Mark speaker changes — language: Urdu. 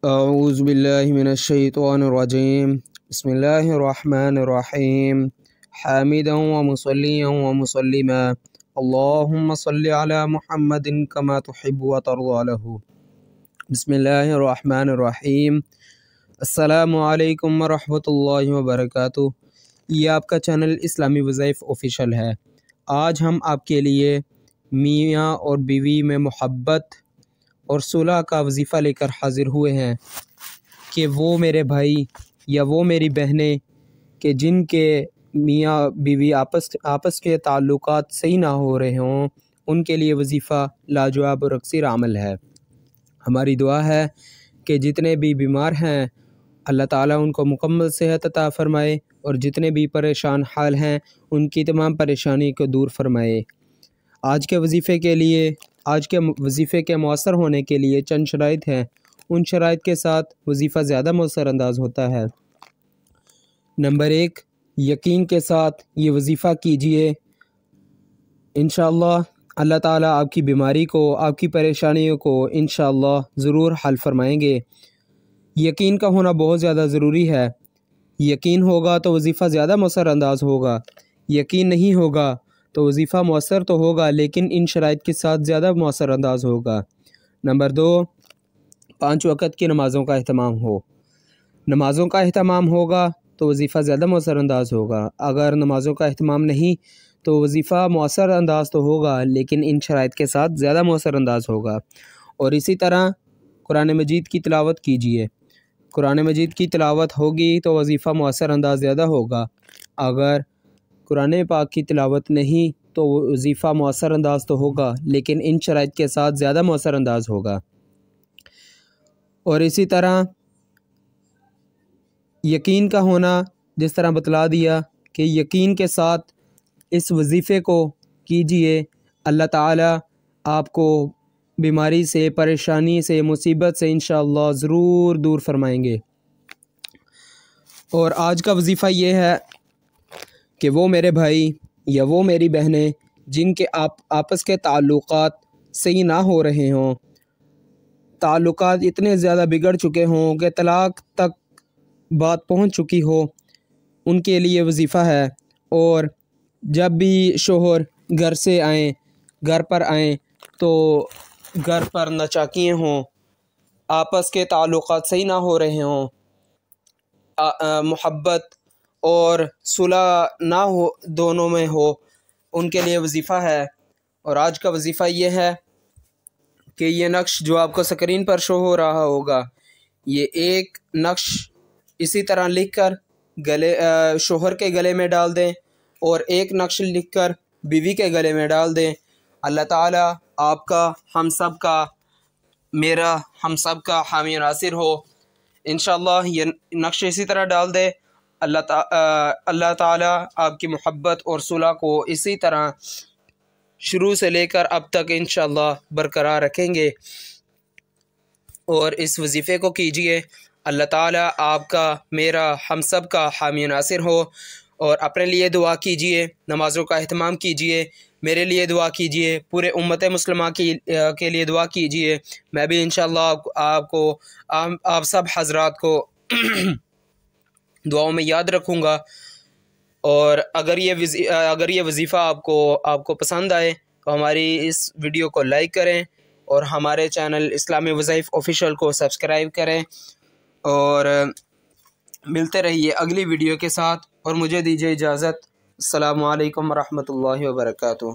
Speaker 1: اعوذ باللہ من الشیطان الرجیم بسم اللہ الرحمن الرحیم حامدا ومصلیا ومسلما اللہم صلی علی محمد کما تحب وترضى له بسم اللہ الرحمن الرحیم السلام علیکم ورحمۃ اللہ وبرکاتہ۔ یہ آپ کا چینل اسلامی وظائف آفیشیل ہے۔ آج ہم آپ کے لیے میاں اور بیوی میں محبت اور صلح کا وظیفہ لے کر حاضر ہوئے ہیں کہ وہ میرے بھائی یا وہ میری بہنیں کہ جن کے میاں بیوی آپس کے تعلقات صحیح نہ ہو رہے ہوں، ان کے لیے وظیفہ لاجواب اور اکثر عمل ہے۔ ہماری دعا ہے کہ جتنے بھی بیمار ہیں اللہ تعالیٰ ان کو مکمل صحت عطا فرمائے، اور جتنے بھی پریشان حال ہیں ان کی تمام پریشانی کو دور فرمائے۔ آج کے وظیفے کے مؤثر ہونے کے لیے چند شرائط ہیں۔ ان شرائط کے ساتھ وظیفہ زیادہ مؤثر انداز ہوتا ہے۔ نمبر 1، یقین کے ساتھ یہ وظیفہ کیجئے، انشاءاللہ اللہ تعالیٰ آپ کی بیماری کو، آپ کی پریشانیوں کو انشاءاللہ ضرور حل فرمائیں گے۔ یقین کا ہونا بہت زیادہ ضروری ہے۔ یقین ہوگا تو وظیفہ زیادہ مؤثر انداز ہوگا، یقین نہیں ہوگا تو وظیفہ مؤثر تو ہوگا لیکن ان شرائط کے ساتھ زیادہ مؤثر انداز ہوگا۔ نمبر 2، 5 وقت کی نمازوں کا اہتمام ہو۔ نمازوں کا اہتمام ہوگا تو وظیفہ زیادہ مؤثر انداز ہوگا۔ اگر نمازوں کا اہتمام نہیں تو وظیفہ مؤثر انداز تو ہوگا لیکن ان شرائط کے ساتھ زیادہ مؤثر انداز ہوگا۔ اور اسی طرح قرآن مجید کی تلاوت کیجیے۔ قرآن مجید کی تلاوت ہوگی تو وظیفہ مؤثر انداز زیادہ ہوگا۔ اگر قرآن پاک کی تلاوت نہیں تو وظیفہ مؤثر انداز تو ہوگا لیکن ان شرائط کے ساتھ زیادہ مؤثر انداز ہوگا۔ اور اسی طرح یقین کا ہونا، جس طرح بتلا دیا کہ یقین کے ساتھ اس وظیفے کو کیجئے، اللہ تعالیٰ آپ کو بیماری سے، پریشانی سے، مصیبت سے انشاءاللہ ضرور دور فرمائیں گے۔ اور آج کا وظیفہ یہ ہے کہ وہ میرے بھائی یا وہ میری بہنیں جن کے آپس کے تعلقات صحیح نہ ہو رہے ہوں، تعلقات اتنے زیادہ بگڑ چکے ہوں کہ طلاق تک بات پہنچ چکی ہو، ان کے لیے وظیفہ ہے۔ اور جب بھی شوہر گھر پر آئیں تو گھر پر ناچاکیاں ہوں، آپس کے تعلقات صحیح نہ ہو رہے ہوں، محبت اور صلح نہ ہو، دونوں میں ہو، ان کے لیے وظیفہ ہے۔ اور آج کا وظیفہ یہ ہے کہ یہ نقش جو آپ کو سکرین پر شو ہو رہا ہوگا، یہ ایک نقش اسی طرح لکھ کر شوہر کے گلے میں ڈال دیں اور ایک نقش لکھ کر بیوی کے گلے میں ڈال دیں۔ اللہ تعالیٰ آپ کا، ہم سب کا، میرا، ہم سب کا حامی ناصر ہو۔ انشاءاللہ یہ نقش اسی طرح ڈال دے، اللہ تعالیٰ آپ کی محبت اور صلح کو اسی طرح شروع سے لے کر اب تک انشاءاللہ برقرار رکھیں گے۔ اور اس وظیفے کو کیجئے، اللہ تعالیٰ آپ کا، میرا، ہم سب کا حامی ناصر ہو۔ اور اپنے لیے دعا کیجئے، نمازوں کا اہتمام کیجئے، میرے لیے دعا کیجئے، پورے امت مسلمہ کے لیے دعا کیجئے۔ میں بھی انشاءاللہ آپ سب حضرات کو دعاؤں میں یاد رکھوں گا۔ اور اگر یہ وظیفہ آپ کو پسند آئے تو ہماری اس ویڈیو کو لائک کریں اور ہمارے چینل اسلامی وظائف آفیشیل کو سبسکرائب کریں، اور ملتے رہیے اگلی ویڈیو کے ساتھ، اور مجھے دیجیے اجازت۔ السلام علیکم ورحمۃ اللہ وبرکاتہ۔